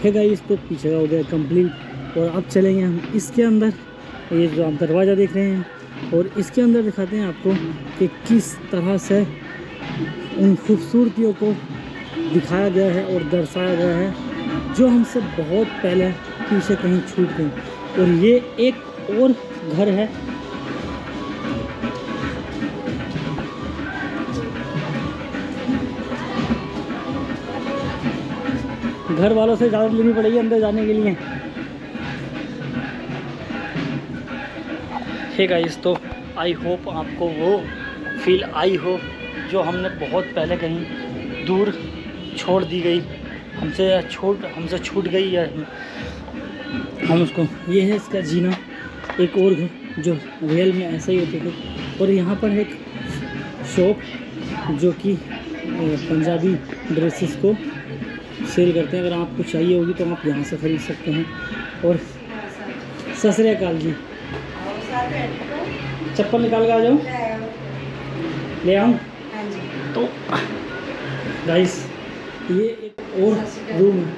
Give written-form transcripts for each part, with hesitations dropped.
है गाइस। तो पीछे का हो गया कंप्लीट और अब चलेंगे हम इसके अंदर। ये जो आप दरवाज़ा देख रहे हैं और इसके अंदर दिखाते हैं आपको कि किस तरह से उन खूबसूरतियों को दिखाया गया है और दर्शाया गया है जो हमसे बहुत पहले पीछे कहीं छूट गई। और ये एक और घर है घर वालों से इजाज़त लेनी पड़ेगी अंदर जाने के लिए। हे गाइस, तो आई होप आपको वो फील आई हो जो हमने बहुत पहले कहीं दूर छोड़ दी गई, हमसे छूट गई या हम उसको। ये है इसका जीना, एक और घर जो रियल में ऐसे ही होते थे। और यहाँ पर एक शॉप जो कि पंजाबी ड्रेसेस को सेल करते हैं। अगर आपको चाहिए होगी तो आप यहाँ से ख़रीद सकते हैं। और सत श्री अकाल जी, चप्पल निकाल के आ जाऊँ, ले आऊँ? तो गाइस ये एक और रूम है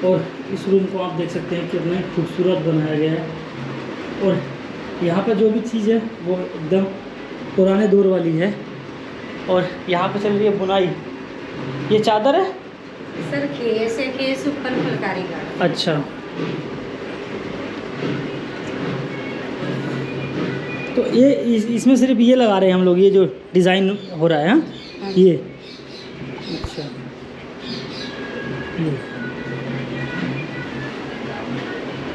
और इस रूम को आप देख सकते हैं कितना खूबसूरत बनाया गया है। और यहाँ पर जो भी चीज़ है वो एकदम पुराने दौर वाली है। और यहाँ पे चल रही है बुनाई। ये चादर है सर, केस ऊपर फुलकारी का। अच्छा, तो ये इसमें सिर्फ ये लगा रहे हैं हम लोग, ये जो डिज़ाइन हो रहा है। हाँ ये अच्छा, ये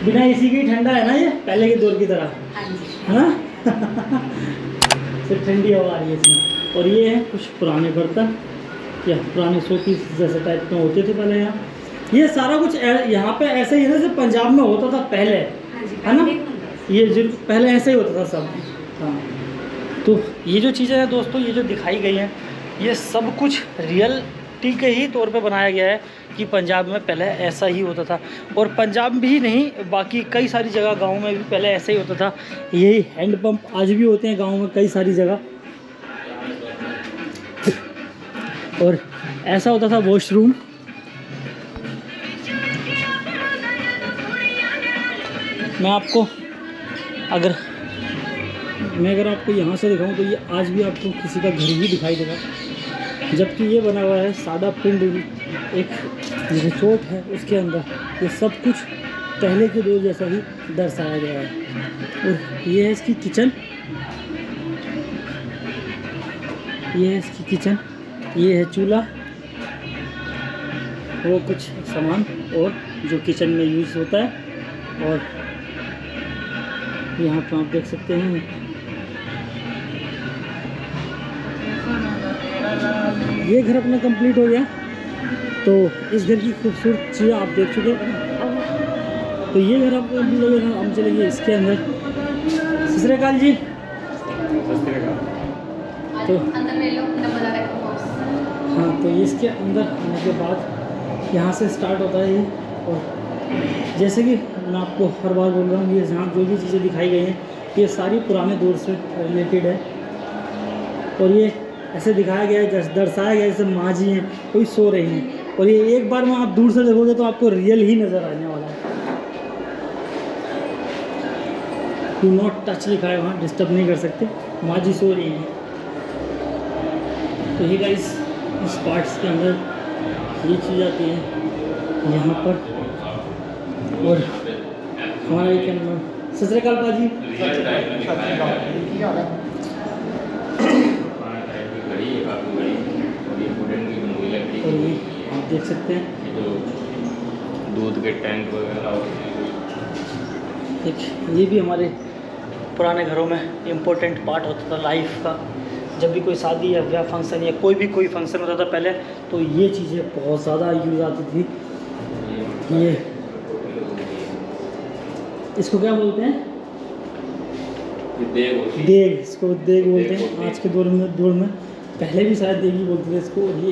बिना एसी की ठंडा है ना, ये पहले के दौर की तरह है ना। सिर्फ ठंडी हवा आ रही है इसमें। और ये है कुछ पुराने बर्तन या पुराने शोपीस जैसे टाइप में होते थे पहले यहाँ। ये सारा कुछ यहाँ पे ऐसे ही है ना, जैसे पंजाब में होता था पहले, है ना। ये जो पहले ऐसे ही होता था सब। हाँ, तो ये जो चीज़ें हैं दोस्तों, ये जो दिखाई गई हैं, ये सब कुछ रियलिटी के ही तौर पे बनाया गया है कि पंजाब में पहले ऐसा ही होता था। और पंजाब भी ही नहीं, बाकी कई सारी जगह गाँव में भी पहले ऐसे ही होता था। यही हैंडपम्प आज भी होते हैं गाँव में कई सारी जगह। और ऐसा होता था वॉशरूम। मैं अगर आपको यहाँ से दिखाऊं तो ये आज भी आपको किसी का घर ही दिखाई देगा, जबकि ये बना हुआ है सादा पिंड, एक रिसोर्ट है उसके अंदर। ये सब कुछ पहले के दौर जैसा ही दर्शाया गया है। और ये है इसकी किचन, ये है चूल्हा, वो कुछ सामान और जो किचन में यूज़ होता है। और यहाँ पर आप देख सकते हैं ये घर अपना कंप्लीट हो गया। तो इस घर की खूबसूरत चीज़ें आप देख चुके हैं। तो ये घर आप हम चलेंगे इसके अंदर। सत श्री अकाल जी। तो हाँ, तो इसके अंदर आने के बाद यहाँ से स्टार्ट होता है ये। और जैसे कि मैं आपको हर बार बोल रहा हूँ, ये जहाँ जो भी चीज़ें दिखाई गई हैं ये सारी पुराने दौर से रिलेटेड है। और ये ऐसे दिखाया गया है, जैसे दर्शाया गया है जैसे माँ जी हैं, कोई सो रही हैं। और ये एक बार में आप दूर से देखोगे तो आपको रियल ही नज़र आने वाला है। डू नॉट टच लिखा है वहाँ, डिस्टर्ब नहीं कर सकते, माँ जी सो रही हैं। तो ये गाइस इस पार्ट्स के अंदर ये चीज़ आती है यहाँ पर। और हमारा ये कैमरा। सत श्री अकाल पाजी। और ये आप देख सकते हैं दूध के टैंक वगैरह। ये भी हमारे पुराने घरों में इम्पोर्टेंट पार्ट होता था लाइफ का। जब भी कोई शादी या ब्याह फंक्शन या कोई फंक्शन होता था पहले, तो ये चीज़ें बहुत ज़्यादा यूज़ आती थी। ये इसको क्या बोलते हैं? देग। इसको देग बोलते हैं आज के दौर में। पहले भी शायद देग ही बोलते थे इसको। ये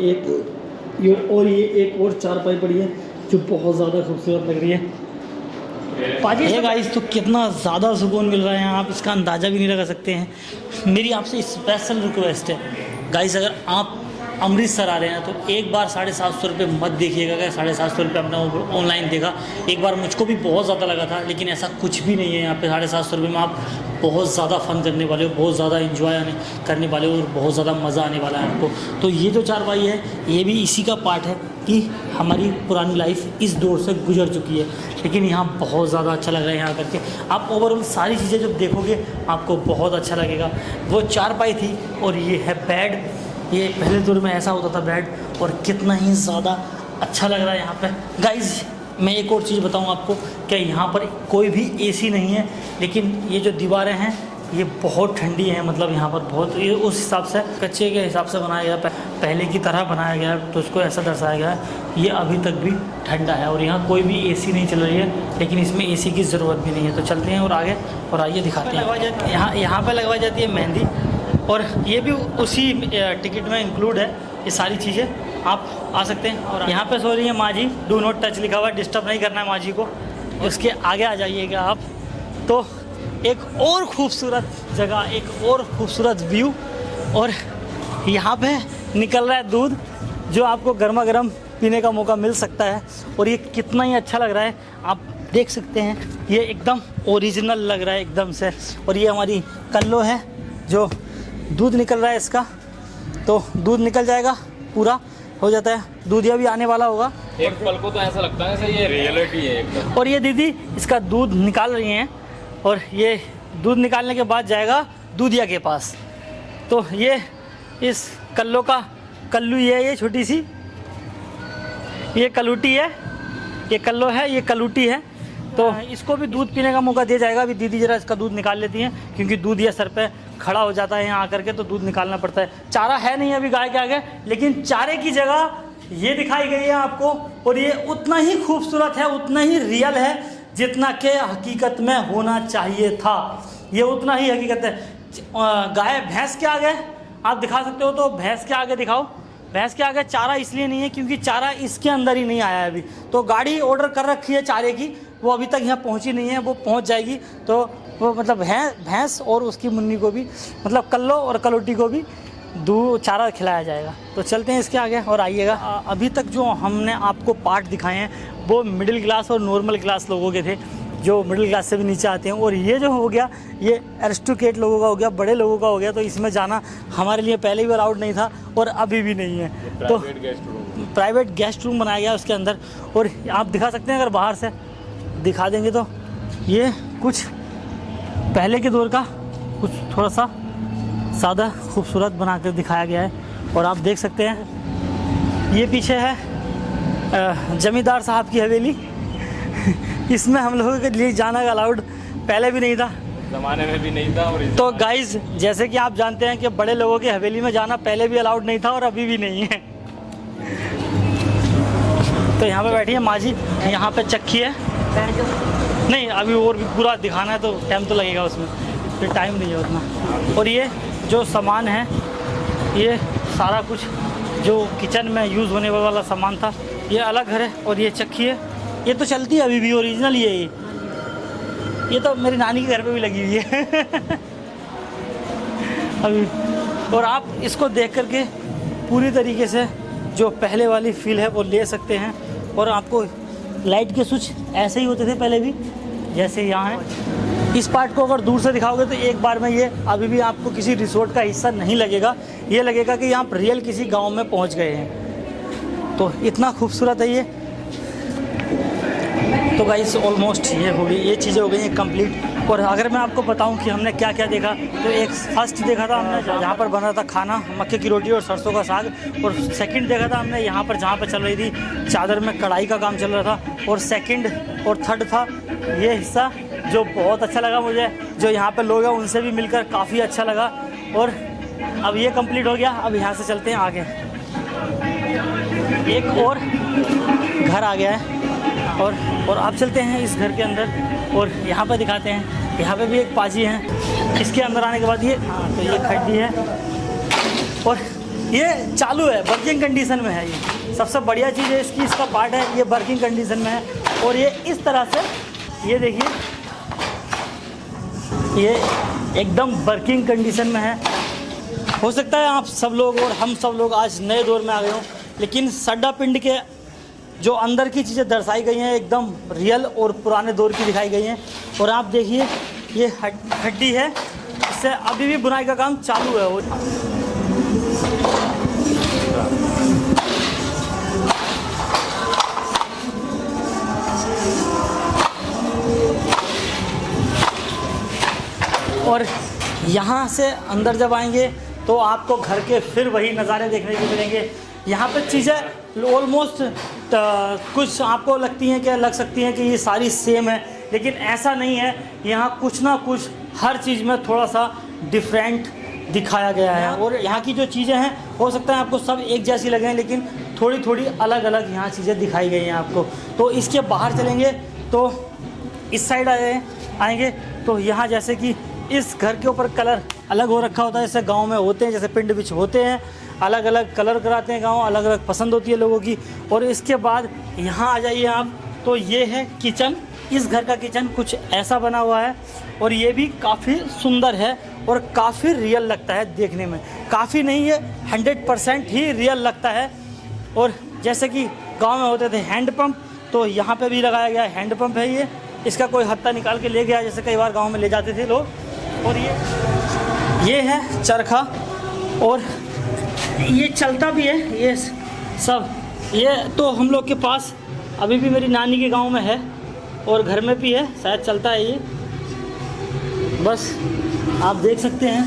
एक और चारपाई पड़ी है जो बहुत ज़्यादा खूबसूरत लग रही है। पाजी है गाइस, तो कितना ज़्यादा सुकून मिल रहा है यहाँ, आप इसका अंदाज़ा भी नहीं लगा सकते हैं। मेरी आपसे स्पेशल रिक्वेस्ट है गाइस, अगर आप अमृतसर आ रहे हैं तो एक बार 750 रुपये मत देखिएगा कि 750 रुपये अपना ऑनलाइन देखा। एक बार मुझको भी बहुत ज़्यादा लगा था, लेकिन ऐसा कुछ भी नहीं है। यहाँ पे 750 रुपये में आप बहुत ज़्यादा फ़न करने वाले हो, बहुत ज़्यादा इन्जॉय करने वाले हो और बहुत ज़्यादा मज़ा आने वाला है आपको। तो ये जो चारपाई है ये भी इसी का पार्ट है कि हमारी पुरानी लाइफ इस दौर से गुजर चुकी है, लेकिन यहाँ बहुत ज़्यादा अच्छा लग रहा है। यहाँ करके आप ओवरऑल सारी चीज़ें जब देखोगे आपको बहुत अच्छा लगेगा। वो चारपाई थी और ये है बेड। ये पहले दौर में ऐसा होता था बेड, और कितना ही ज़्यादा अच्छा लग रहा है यहाँ पे। गाइज़ मैं एक और चीज़ बताऊँ आपको कि यहाँ पर कोई भी एसी नहीं है, लेकिन ये जो दीवारें हैं ये बहुत ठंडी है। मतलब यहाँ पर बहुत, ये उस हिसाब से कच्चे के हिसाब से बनाया गया, पहले की तरह बनाया गया है, तो उसको ऐसा दर्शाया गया है। ये अभी तक भी ठंडा है और यहाँ कोई भी एसी नहीं चल रही है, लेकिन इसमें एसी की ज़रूरत भी नहीं है। तो चलते हैं और आगे और आइए दिखाते हैं। यहाँ पर लगवाई जाती है मेहंदी, और ये भी उसी टिकट में इंक्लूड है। ये सारी चीज़ें आप आ सकते हैं। और यहाँ पे सो रही है माँ जी, डू नॉट टच लिखा हुआ है, डिस्टर्ब नहीं करना है माँ जी को। उसके आगे आ जाइएगा आप तो एक और ख़ूबसूरत जगह, एक और ख़ूबसूरत व्यू, और यहाँ पे निकल रहा है दूध जो आपको गर्मा गर्म पीने का मौका मिल सकता है। और ये कितना ही अच्छा लग रहा है, आप देख सकते हैं। ये एकदम ओरिजिनल लग रहा है एकदम से। और ये हमारी कल्लो है जो दूध निकल रहा है इसका, तो दूध निकल जाएगा, पूरा हो जाता है। दूधिया भी आने वाला होगा। एक पल को तो ऐसा लगता है जैसे ये रियलिटी है एकदम। और ये दीदी इसका दूध निकाल रही हैं, और ये दूध निकालने के बाद जाएगा दूधिया के पास। तो ये इस कल्लो का कल्लू ये है, ये छोटी सी, ये कलूटी है, ये कल्लो है, ये कलूटी है। तो इसको भी दूध पीने का मौका दिया जाएगा। अभी दीदी जरा इसका दूध निकाल लेती हैं, क्योंकि दूध ये सर पे खड़ा हो जाता है यहाँ आकर के, तो दूध निकालना पड़ता है। चारा है नहीं अभी गाय के आगे, लेकिन चारे की जगह ये दिखाई गई है आपको। और ये उतना ही खूबसूरत है, उतना ही रियल है जितना कि हकीकत में होना चाहिए था। ये उतना ही हकीकत है। गाय भैंस के आगे आप दिखा सकते हो, तो भैंस के आगे दिखाओ। भैंस के आगे चारा इसलिए नहीं है क्योंकि चारा इसके अंदर ही नहीं आया है अभी। तो गाड़ी ऑर्डर कर रखी है चारे की, वो अभी तक यहाँ पहुँची नहीं है, वो पहुँच जाएगी। तो वो मतलब भैंस और उसकी मुन्नी को भी, मतलब कल्लो और कलोटी को भी दूध चारा खिलाया जाएगा। तो चलते हैं इसके आगे और आइएगा। अभी तक जो हमने आपको पार्ट दिखाए हैं वो मिडिल क्लास और नॉर्मल क्लास लोगों के थे, जो मिडिल क्लास से भी नीचे आते हैं। और ये जो हो गया ये एरिस्टोक्रेट लोगों का हो गया, बड़े लोगों का हो गया। तो इसमें जाना हमारे लिए पहले भी अलाउड नहीं था और अभी भी नहीं है। तो प्राइवेट गेस्ट रूम बनाया गया उसके अंदर। और आप दिखा सकते हैं, अगर बाहर से दिखा देंगे तो ये कुछ पहले के दौर का कुछ थोड़ा सा सादा खूबसूरत बना कर दिखाया गया है। और आप देख सकते हैं ये पीछे है जमींदार साहब की हवेली। इसमें हम लोगों के लिए जाना अलाउड पहले भी नहीं था, ज़माने में भी नहीं था। और तो गाइज जैसे कि आप जानते हैं कि बड़े लोगों की हवेली में जाना पहले भी अलाउड नहीं था और अभी भी नहीं है। तो यहाँ पे बैठी है माँ जी, यहाँ पे चक्की है। नहीं अभी और भी पूरा दिखाना है तो टाइम तो लगेगा उसमें, फिर टाइम नहीं है उतना। और ये जो सामान है ये सारा कुछ जो किचन में यूज़ होने वाला सामान था ये अलग है। और ये चक्की है, ये तो चलती है अभी भी, ओरिजिनल ही है ये तो मेरी नानी के घर पे भी लगी हुई है अभी। और आप इसको देख करके पूरी तरीके से जो पहले वाली फील है वो ले सकते हैं। और आपको लाइट के स्विच ऐसे ही होते थे पहले भी, जैसे यहाँ है। इस पार्ट को अगर दूर से दिखाओगे तो एक बार में ये अभी भी आपको किसी रिसोर्ट का हिस्सा नहीं लगेगा, ये लगेगा कि यहाँ रियल किसी गांव में पहुँच गए हैं। तो इतना खूबसूरत है ये। तो गाइस ऑलमोस्ट ये हो गई, ये चीज़ें हो गई हैं कंप्लीट। और अगर मैं आपको बताऊं कि हमने क्या क्या देखा, तो एक फर्स्ट देखा था हमने जहाँ पर बन रहा था खाना, मक्के की रोटी और सरसों का साग। और सेकंड देखा था हमने यहाँ पर जहाँ पर चल रही थी चादर में कढ़ाई का काम चल रहा था। और सेकंड और थर्ड था ये हिस्सा जो बहुत अच्छा लगा मुझे, जो यहाँ पर लोग हैं उनसे भी मिलकर काफ़ी अच्छा लगा। और अब ये कंप्लीट हो गया, अब यहाँ से चलते हैं आगे। एक और घर आ गया है और आप चलते हैं इस घर के अंदर और यहाँ पर दिखाते हैं। यहाँ पे भी एक पाजी है। इसके अंदर आने के बाद ये तो ये खड्डी है और ये चालू है, वर्किंग कंडीशन में है। ये सबसे बढ़िया चीज़ है इसकी, इसका पार्ट है ये वर्किंग कंडीशन में है। और ये इस तरह से ये देखिए ये एकदम वर्किंग कंडीशन में है। हो सकता है आप सब लोग और हम सब लोग आज नए दौर में आ गए हों, लेकिन सड्डा पिंड के जो अंदर की चीज़ें दर्शाई गई हैं एकदम रियल और पुराने दौर की दिखाई गई हैं। और आप देखिए ये हड्डी है, इससे अभी भी बुनाई का काम चालू है। और यहाँ से अंदर जब आएंगे तो आपको घर के फिर वही नज़ारे देखने को मिलेंगे। यहाँ पे चीज़ें ऑलमोस्ट कुछ आपको लगती हैं कि लग सकती हैं कि ये सारी सेम है, लेकिन ऐसा नहीं है। यहाँ कुछ ना कुछ हर चीज़ में थोड़ा सा डिफरेंट दिखाया गया है। और यहाँ की जो चीज़ें हैं हो सकता है आपको सब एक जैसी लगें, लेकिन थोड़ी थोड़ी अलग अलग यहाँ चीज़ें दिखाई गई हैं आपको। तो इसके बाहर चलेंगे तो इस साइड आएंगे तो यहाँ जैसे कि इस घर के ऊपर कलर अलग हो रखा होता है, जैसे गांव में होते हैं, जैसे पिंड बिच होते हैं, अलग अलग कलर कराते हैं गांव, अलग अलग पसंद होती है लोगों की। और इसके बाद यहाँ आ जाइए आप तो ये है किचन। इस घर का किचन कुछ ऐसा बना हुआ है और ये भी काफ़ी सुंदर है और काफ़ी रियल लगता है देखने में। काफ़ी नहीं है, 100% ही रियल लगता है। और जैसे कि गाँव में होते थे हैंडपम्प, तो यहाँ पर भी लगाया गया हैंडपम्प है। ये इसका कोई हत्था निकाल के ले गया, जैसे कई बार गाँव में ले जाते थे लोग। और ये है चरखा और ये चलता भी है ये सब। ये तो हम लोग के पास अभी भी मेरी नानी के गांव में है और घर में भी है, शायद चलता है ये। बस आप देख सकते हैं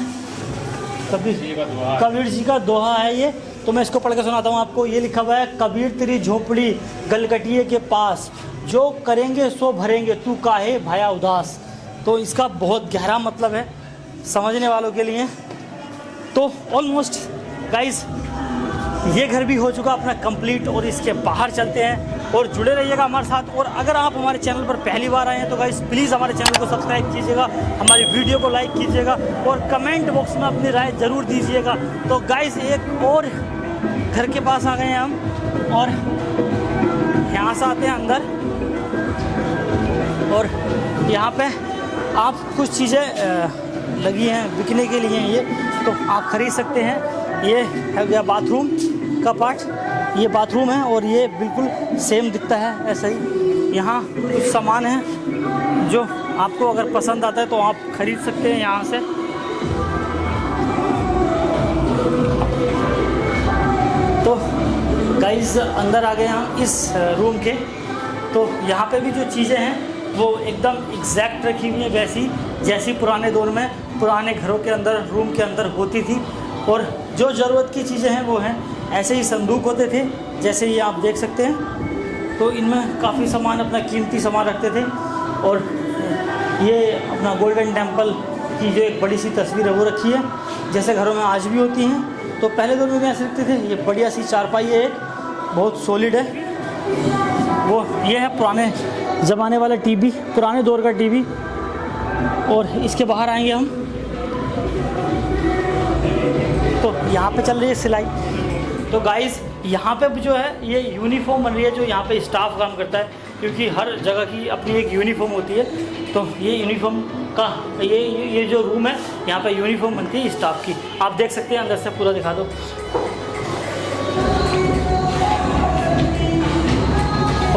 कबीर जी का दोहा है ये। तो मैं इसको पढ़ के सुनाता हूँ आपको। ये लिखा हुआ है, कबीर तेरी झोपड़ी गलगटिए के पास, जो करेंगे सो भरेंगे, तू काहे भाया उदास। तो इसका बहुत गहरा मतलब है समझने वालों के लिए। तो ऑलमोस्ट गाइस ये घर भी हो चुका अपना कंप्लीट और इसके बाहर चलते हैं और जुड़े रहिएगा हमारे साथ। और अगर आप हमारे चैनल पर पहली बार आए हैं तो गाइस प्लीज़ हमारे चैनल को सब्सक्राइब कीजिएगा, हमारी वीडियो को लाइक कीजिएगा और कमेंट बॉक्स में अपनी राय ज़रूर दीजिएगा। तो गाइस एक और घर के पास आ गए हैं हम और यहाँ से आते हैं अंदर और यहाँ पे आप कुछ चीज़ें लगी हैं बिकने के लिए, ये तो आप ख़रीद सकते हैं। ये है गया बाथरूम का पार्ट, ये बाथरूम है और ये बिल्कुल सेम दिखता है ऐसा ही। यहाँ कुछ सामान है जो आपको अगर पसंद आता है तो आप ख़रीद सकते हैं यहाँ से। तो गाइस अंदर आ गए हम इस रूम के। तो यहाँ पे भी जो चीज़ें हैं वो एकदम एग्जैक्ट रखी हुई है, वैसी जैसी पुराने दौर में पुराने घरों के अंदर रूम के अंदर होती थी। और जो ज़रूरत की चीज़ें हैं वो हैं, ऐसे ही संदूक होते थे जैसे ये आप देख सकते हैं। तो इनमें काफ़ी सामान, अपना कीमती सामान रखते थे। और ये अपना गोल्डन टेम्पल की जो एक बड़ी सी तस्वीर है वो रखी है, जैसे घरों में आज भी होती हैं। तो पहले दौर में भी ऐसे रखते थे। ये बढ़िया सी चारपाई है, एक बहुत सॉलिड है वो। ये है पुराने ज़माने वाला टीवी, पुराने दौर का टीवी। और इसके बाहर आएंगे हम तो यहाँ पे चल रही है सिलाई। तो गाइस यहाँ पे जो है ये यूनिफॉर्म बन रही है, जो यहाँ पे स्टाफ काम करता है, क्योंकि हर जगह की अपनी एक यूनिफॉर्म होती है। तो ये यूनिफॉर्म का ये जो रूम है यहाँ पे यूनिफॉर्म बनती है स्टाफ की। आप देख सकते हैं, अंदर से पूरा दिखा दो।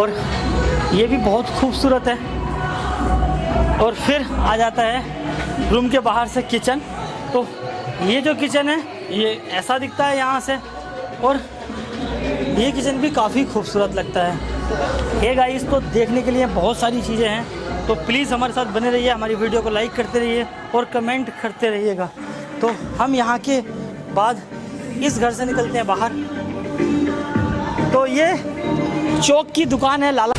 और ये भी बहुत खूबसूरत है। और फिर आ जाता है रूम के बाहर से किचन। तो ये जो किचन है ये ऐसा दिखता है यहाँ से, और ये किचन भी काफ़ी खूबसूरत लगता है। ये गाइस तो देखने के लिए बहुत सारी चीज़ें हैं, तो प्लीज़ हमारे साथ बने रहिए, हमारी वीडियो को लाइक करते रहिए और कमेंट करते रहिएगा। तो हम यहाँ के बाद इस घर से निकलते हैं बाहर। तो ये चौक की दुकान है लाला।